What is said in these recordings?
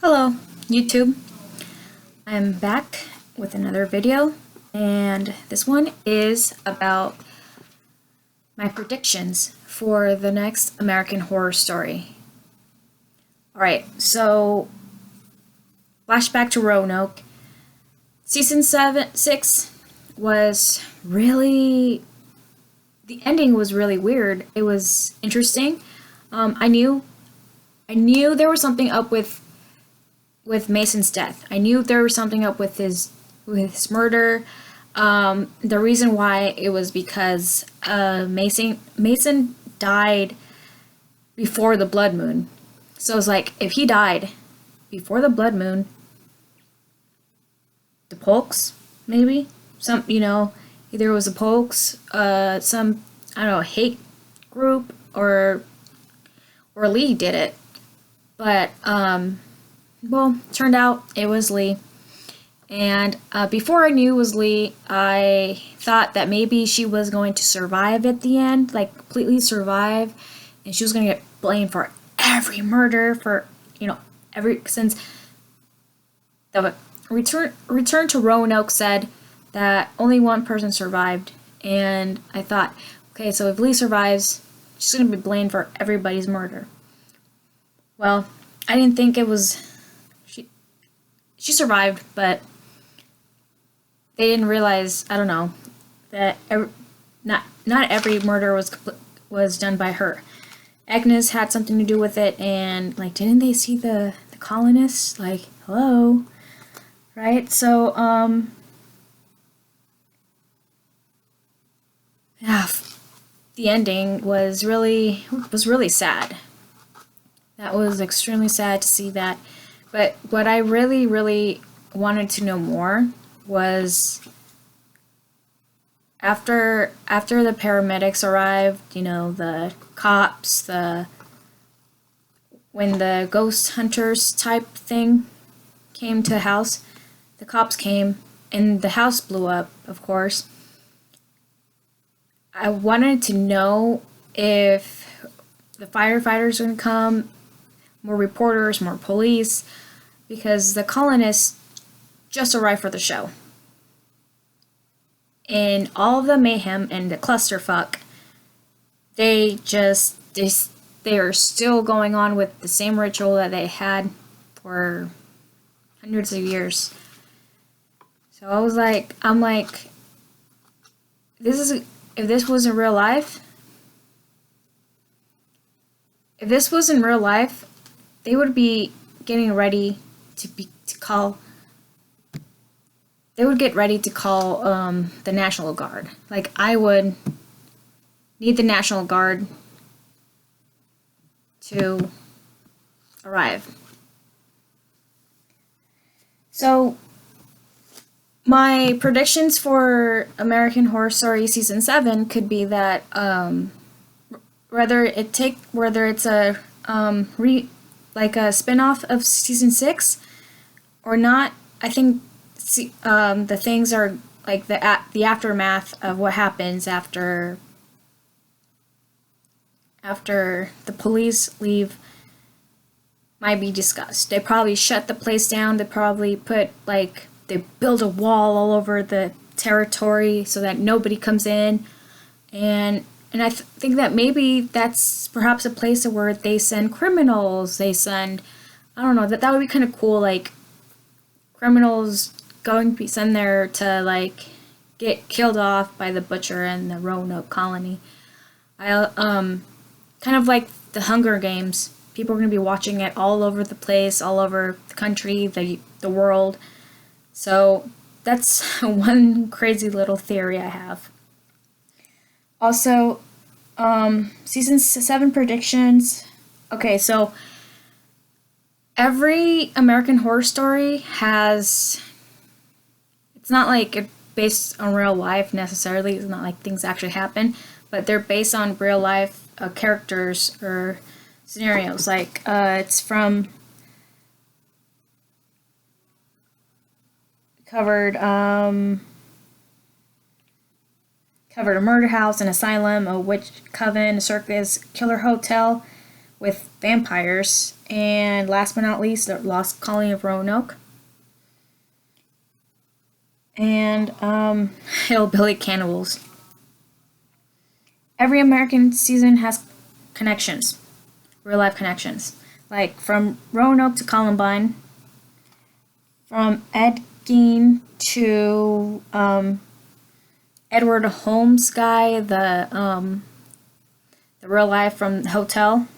Hello, YouTube. I'm back with another video, and this one is about my predictions for the next American Horror Story. Alright, so flashback to Roanoke. Season 6 was really... the ending was really weird. It was interesting. I knew there was something up with Mason's death. I knew there was something up with his murder. The reason why it was because Mason died before the blood moon. So it's like, if he died before the blood moon, the Polks, maybe? Either it was the Polks, some, I don't know, hate group, or Lee did it. But, well, turned out it was Lee. And before I knew it was Lee, I thought that maybe she was going to survive at the end, like completely survive, and she was going to get blamed for every murder, since the Return to Roanoke said that only one person survived, and I thought, okay, so if Lee survives, she's going to be blamed for everybody's murder. Well, I didn't think it was... She survived, but they didn't realize, I don't know, that not every murder was done by her. Agnes had something to do with it, and, like, didn't they see the colonists? Like, hello? Right? So, yeah, the ending was really sad. That was extremely sad to see that. But what I really, really wanted to know more was after the paramedics arrived, the cops, when the ghost hunters type thing came to the house, the cops came and the house blew up, of course. I wanted to know if the firefighters were going to come, more reporters, more police, because the colonists just arrived for the show. And all of the mayhem and the clusterfuck, they are still going on with the same ritual that they had for hundreds of years. So I'm like, if this was in real life, they would be getting ready they would get ready to call the National Guard. Like, I would need the National Guard to arrive. So, my predictions for American Horror Story Season 7 could be that whether it's a a spin-off of Season 6 or not, I think the things are like the aftermath of what happens after the police leave might be discussed. They probably shut the place down. They probably they build a wall all over the territory so that nobody comes in, and I think that maybe that's perhaps a place where they send criminals. They send, I don't know, that would be kind of cool, like, criminals going to be sent there to, like, get killed off by the Butcher and the Roanoke colony. Kind of like the Hunger Games. People are going to be watching it all over the place, all over the country, the world. So that's one crazy little theory I have. Also, Season 7 predictions. Okay, so every American Horror Story has... It's not like it's based on real life necessarily. It's not like things actually happen, but they're based on real life characters or scenarios. Like, it's from... covered a murder house, an asylum, a witch coven, a circus, killer hotel, with vampires. And last but not least, the Lost Colony of Roanoke. And hillbilly cannibals. Every American season has connections, real life connections, like from Roanoke to Columbine, from Ed Gein to Edward Holmes guy, the real life from the hotel,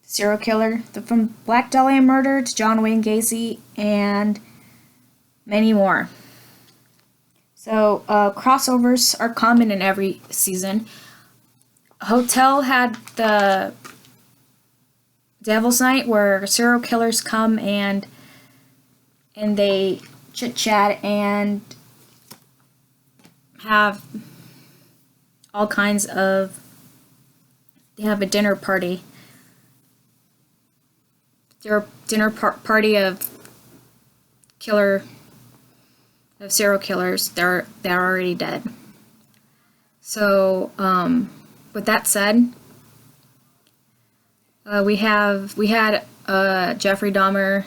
serial killer, from Black Dahlia murder to John Wayne Gacy, and many more. So crossovers are common in every season. Hotel had the Devil's Night, where serial killers come and they chit chat and have all kinds of. They have a dinner party. Their party of serial killers. They're already dead. So with that said, we had Jeffrey Dahmer,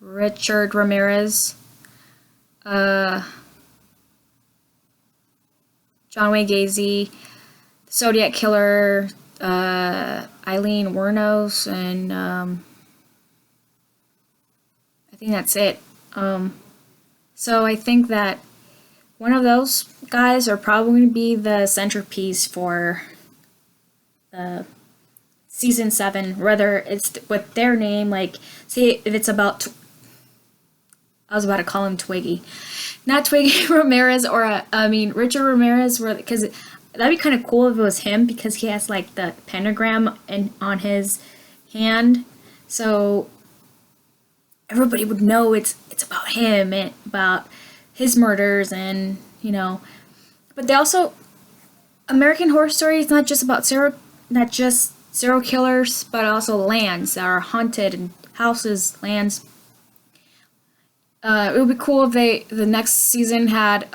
Richard Ramirez, John Wayne Gacy, Zodiac Killer, Aileen Wuornos, and I think that's it. So I think that one of those guys are probably going to be the centerpiece for season 7, whether it's with their name, like, say if it's about, I was about to call him Twiggy. Not Twiggy Ramirez, or, Richard Ramirez, because that'd be kind of cool if it was him, because he has, like, the pentagram on his hand, so everybody would know it's about him and about his murders, and, but they also, American Horror Story is not just serial killers, but also lands that are haunted, and houses, lands. It would be cool if the next season had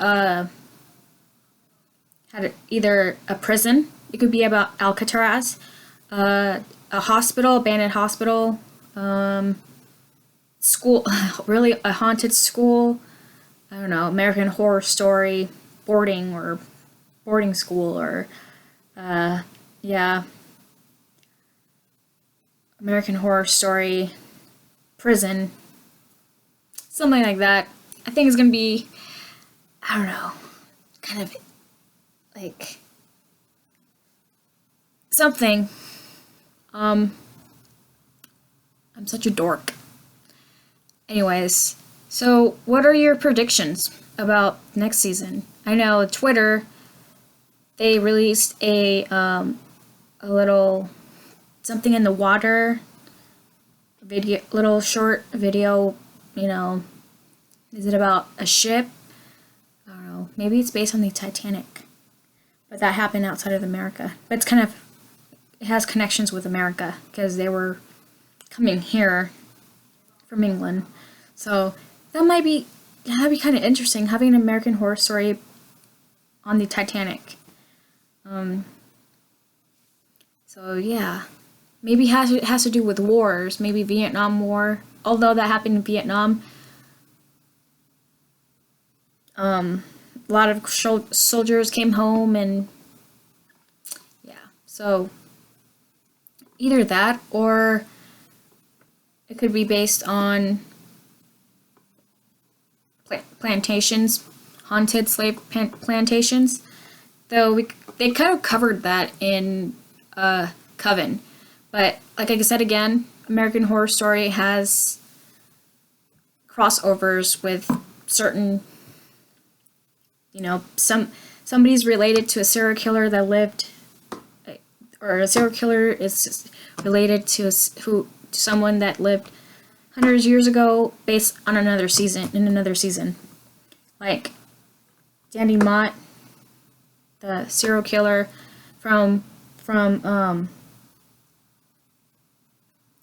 either a prison. It could be about Alcatraz, a hospital, abandoned hospital, school, really a haunted school. I don't know, American Horror Story, boarding school, or American Horror Story, prison, something like that. I think it's gonna be, I don't know, kind of like something. I'm such a dork. Anyways, so what are your predictions about next season? I know Twitter, they released a little something in the water video, little short video, is it about a ship? I don't know, maybe it's based on the Titanic, but that happened outside of America. But it has connections with America, because they were coming here from England. So that'd be kind of interesting, having an American Horror Story on the Titanic. So yeah, maybe it has to do with wars, maybe Vietnam War, although that happened in Vietnam. A lot of soldiers came home, and yeah, so either that, or it could be based on plantations, haunted slave plantations, though they kind of covered that in Coven. But like I said again, American Horror Story has crossovers with certain, somebody's related to a serial killer that lived, or a serial killer is related to someone that lived hundreds of years ago, based on another season. Like Danny Mott, the serial killer from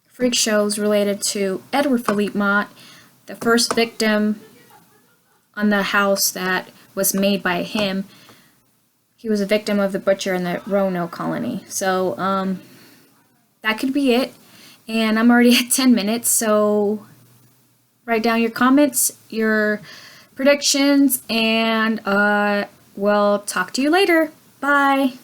Freak Shows, related to Edward Philippe Mott, the first victim on the house that was made by him. He was a victim of the butcher in the Roanoke colony. So, that could be it. And I'm already at 10 minutes, so write down your comments, your predictions, and we'll talk to you later. Bye.